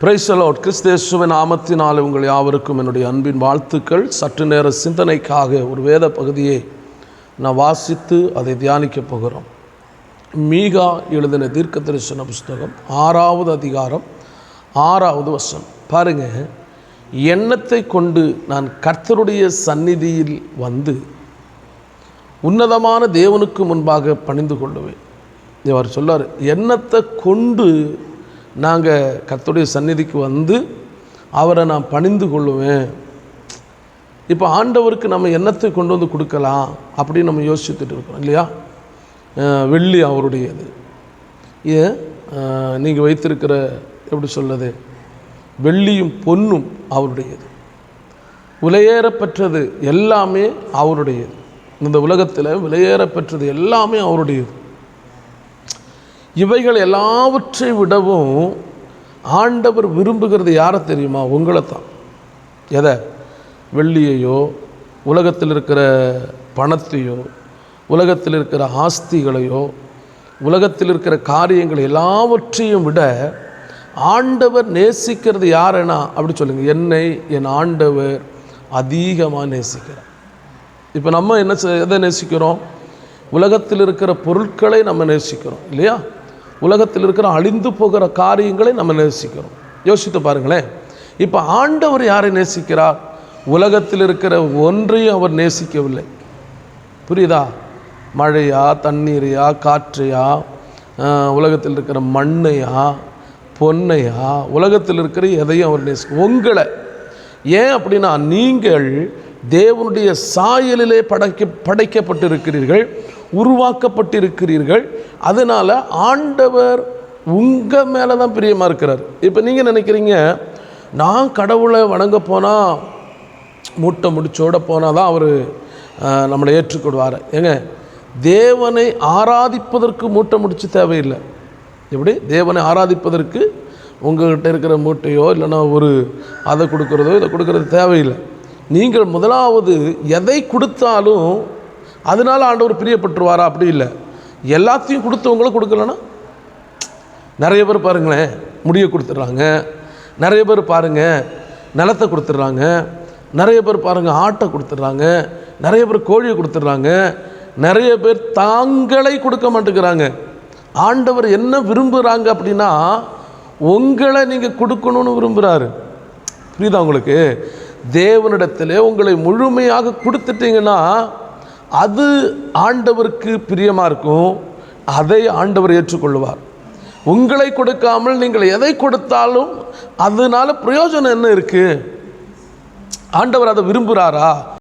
Praise the Lord. கிறிஸ்து இயேசுவின் நாமத்தினால் உங்கள் யாவருக்கும் என்னுடைய அன்பின் வாழ்த்துக்கள். சற்று நேர சிந்தனைக்காக ஒரு வேத பகுதியை நான் வாசித்து அதை தியானிக்கப் போகிறோம். மீகா எழுதின தீர்க்கதரிசன புஸ்தகம் 6வது அதிகாரம் 6வது வசனம். பாருங்க, எண்ணத்தை கொண்டு நான் கர்த்தருடைய சந்நிதியில் வந்து உன்னதமான தேவனுக்கு முன்பாக பணிந்து கொள்ளுவேன். அவர் சொல்லார், எண்ணத்தை கொண்டு நாங்கள் கர்த்தருடைய சந்நிதிக்கு வந்து அவரை நான் பணிந்து கொள்ளுவேன். இப்போ ஆண்டவருக்கு நம்ம எண்ணத்தை கொண்டு வந்து கொடுக்கலாம் அப்படின்னு நம்ம யோசிச்சுட்டு இருக்கோம் இல்லையா? வெள்ளி அவருடையது, நீங்கள் வைத்திருக்கிற எப்படி சொல்லுது, வெள்ளியும் பொன்னும் அவருடையது, விலையேறப்பெற்றது எல்லாமே அவருடையது. இந்த உலகத்தில் விலையேறப்பெற்றது எல்லாமே அவருடையது. இவைகள் எல்லாவற்றை விடவும் ஆண்டவர் விரும்புகிறது யாரை தெரியுமா? உங்களை தான். எதை? வெள்ளியையோ, உலகத்தில் இருக்கிற பணத்தையோ, உலகத்தில் இருக்கிற ஆஸ்திகளையோ, உலகத்தில் இருக்கிற காரியங்கள் எல்லாவற்றையும் விட ஆண்டவர் நேசிக்கிறது யாருன்னா அப்படி சொல்லுங்கள், என்னை என் ஆண்டவர் அதிகமாக நேசிக்கிறார். இப்போ நம்ம எதை நேசிக்கிறோம்? உலகத்தில் இருக்கிற பொருட்களை நம்ம நேசிக்கிறோம் இல்லையா? உலகத்தில் இருக்கிற அழிந்து போகிற காரியங்களை நம்ம நேசிக்கிறோம். யோசித்து பாருங்களேன். இப்போ ஆண்டவர் யாரை நேசிக்கிறார்? உலகத்தில் இருக்கிற ஒன்றையும் அவர் நேசிக்கவில்லை. புரியுதா? மழையா, தண்ணீரையா, காற்றையா, உலகத்தில் இருக்கிற மண்ணையா, பொன்னையா, உலகத்தில் இருக்கிற எதையும் அவர் உங்களை. ஏன் அப்படின்னா, நீங்கள் தேவனுடைய சாயலிலே படைக்கப்பட்டிருக்கிறீர்கள், உருவாக்கப்பட்டிருக்கிறீர்கள். அதனால் ஆண்டவர் உங்கள் மேலே தான் பிரியமாக இருக்கிறார். இப்போ நீங்கள் நினைக்கிறீங்க, நான் கடவுளை வணங்க போனால், மூட்டை முடிச்சோட போனால் தான் அவர் நம்மளை ஏற்றுக்கொள்வார். ஏங்க, தேவனை ஆராதிப்பதற்கு மூட்டை முடிச்சு தேவையில்லை. எப்படி? தேவனை ஆராதிப்பதற்கு உங்கள்கிட்ட இருக்கிற மூட்டையோ இல்லைன்னா ஒரு அதை கொடுக்குறதோ இதை கொடுக்குறது தேவையில்லை. நீங்கள் முதலாவது எதை கொடுத்தாலும் அதனால் ஆண்டவர் பிரியப்பட்டுருவாரா? அப்படி இல்லை. எல்லாத்தையும் கொடுத்தவங்கள கொடுக்கலன்னா, நிறைய பேர் பாருங்களேன், முடியை கொடுத்துட்றாங்க, நிறைய பேர் பாருங்கள் நிலத்தை கொடுத்துட்றாங்க, நிறைய பேர் பாருங்கள் ஆட்டை கொடுத்துட்றாங்க, நிறைய பேர் கோழியை கொடுத்துட்றாங்க, நிறைய பேர் தாங்களை கொடுக்க மாட்டேங்கிறாங்க. ஆண்டவர் என்ன விரும்புகிறாங்க அப்படின்னா, உங்களை நீங்கள் கொடுக்கணும்னு விரும்புகிறாரு. புரியுதா உங்களுக்கு? தேவனிடத்தில் உங்களை முழுமையாக கொடுத்துட்டீங்கன்னா அது ஆண்டவருக்கு பிரியமாக இருக்கும். அதை ஆண்டவர் ஏற்றுக்கொள்வார். உங்களை கொடுக்காமல் நீங்கள் எதை கொடுத்தாலும் அதனால பிரயோஜனம் என்ன இருக்குது? ஆண்டவர் அதை விரும்புகிறாரா?